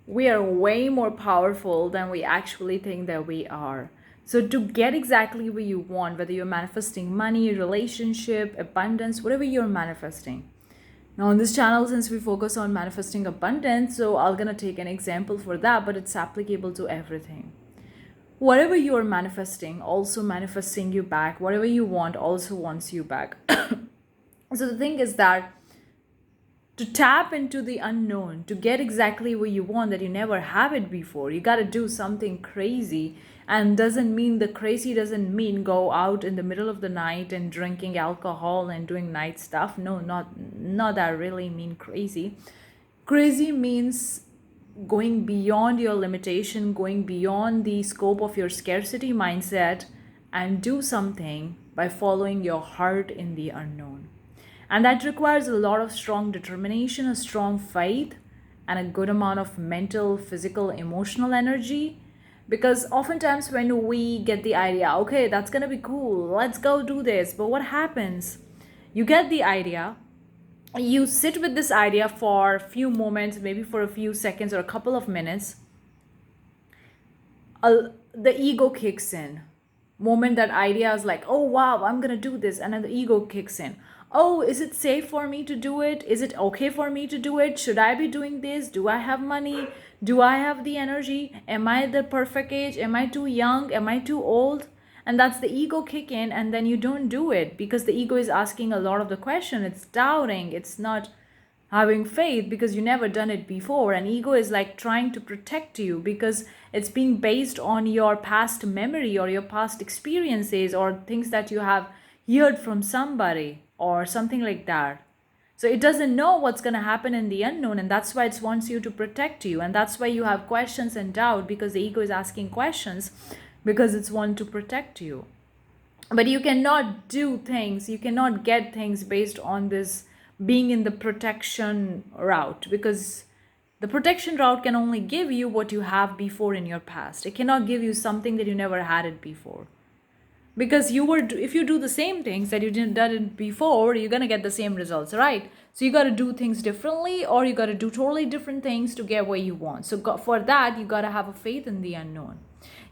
we are way more powerful than we actually think that we are. So, to get exactly what you want, whether you're manifesting money, relationship, abundance, whatever you're manifesting. Now, on this channel, since we focus on manifesting abundance, so I'm gonna take an example for that, but it's applicable to everything. Whatever you're manifesting, also manifesting you back. Whatever you want, also wants you back. So, the thing is that to tap into the unknown, to get exactly what you want that you never have it before, you got to do something crazy. And doesn't mean the crazy doesn't mean go out in the middle of the night and drinking alcohol and doing night stuff. No, not that really mean crazy. Crazy means going beyond your limitation, going beyond the scope of your scarcity mindset, and do something by following your heart in the unknown. And that requires a lot of strong determination, a strong faith, and a good amount of mental, physical, emotional energy. Because oftentimes, when we get the idea, okay, that's gonna be cool, let's go do this, but what happens? You get the idea, you sit with this idea for a few moments, maybe for a few seconds or a couple of minutes. The ego kicks in. Moment that idea is like, oh wow, I'm gonna do this, and then the ego kicks in. Oh, is it safe for me to do it? Is it okay for me to do it? Should I be doing this? Do I have money? Do I have the energy? Am I the perfect age? Am I too young? Am I too old? And that's the ego kick in, and then you don't do it because the ego is asking a lot of the question. It's doubting, it's not having faith because you never done it before, and ego is like trying to protect you because it's being based on your past memory or your past experiences or things that you have heard from somebody or something like that. So it doesn't know what's going to happen in the unknown, and that's why it wants you to protect you, and that's why you have questions and doubt, because the ego is asking questions because it's want to protect you. But you cannot do things, you cannot get things based on this being in the protection route, because the protection route can only give you what you have before in your past. It cannot give you something that you never had it before, because you were, if you do the same things that you didn't done it before, you're going to get the same results, right? So you got to do things differently, or you got to do totally different things to get what you want. So for that, you got to have a faith in the unknown.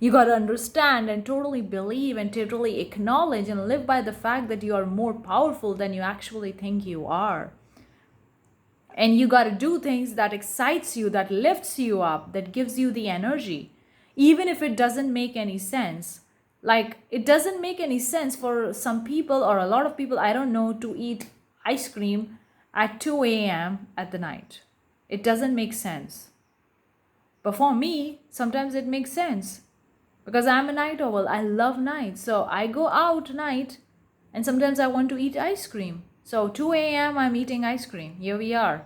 You got to understand and totally believe and totally acknowledge and live by the fact that you are more powerful than you actually think you are. And you got to do things that excites you, that lifts you up, that gives you the energy, even if it doesn't make any sense. Like, it doesn't make any sense for some people or a lot of people, I don't know, to eat ice cream at 2 a.m. at the night. It doesn't make sense. But for me, sometimes it makes sense because I'm a night owl. I love night. So I go out night and sometimes I want to eat ice cream. So 2 a.m. I'm eating ice cream. Here we are.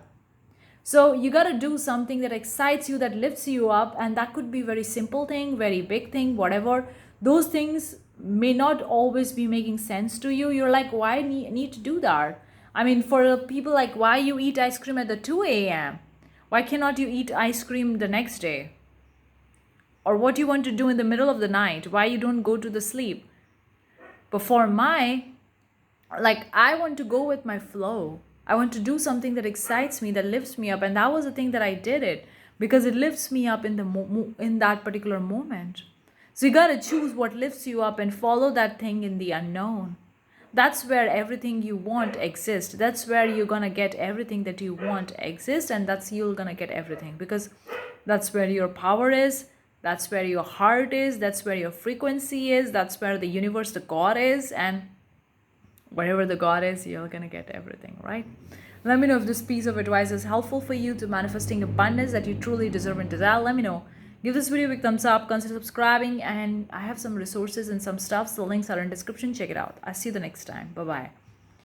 So you got to do something that excites you, that lifts you up, and that could be very simple thing, very big thing, whatever. Those things may not always be making sense to you. You're like, why need to do that? I mean, for people like, why you eat ice cream at the 2 a.m.? Why cannot you eat ice cream the next day? Or what you want to do in the middle of the night? Why you don't go to the sleep? But for I want to go with my flow. I want to do something that excites me, that lifts me up, and that was the thing that I did it because it lifts me up in in that particular moment. So you got to choose what lifts you up and follow that thing in the unknown. That's where everything you want exists. That's where you're going to get everything that you want exist, and that's you're going to get everything because that's where your power is. That's where your heart is. That's where your frequency is. That's where the universe, the God is, and wherever the God is, you're gonna get everything, right? Let me know if this piece of advice is helpful for you to manifesting abundance that you truly deserve and desire. Let me know. Give this video a big thumbs up, consider subscribing, and I have some resources and some stuff, so the links are in description. Check it out. I'll see you the next time. Bye bye.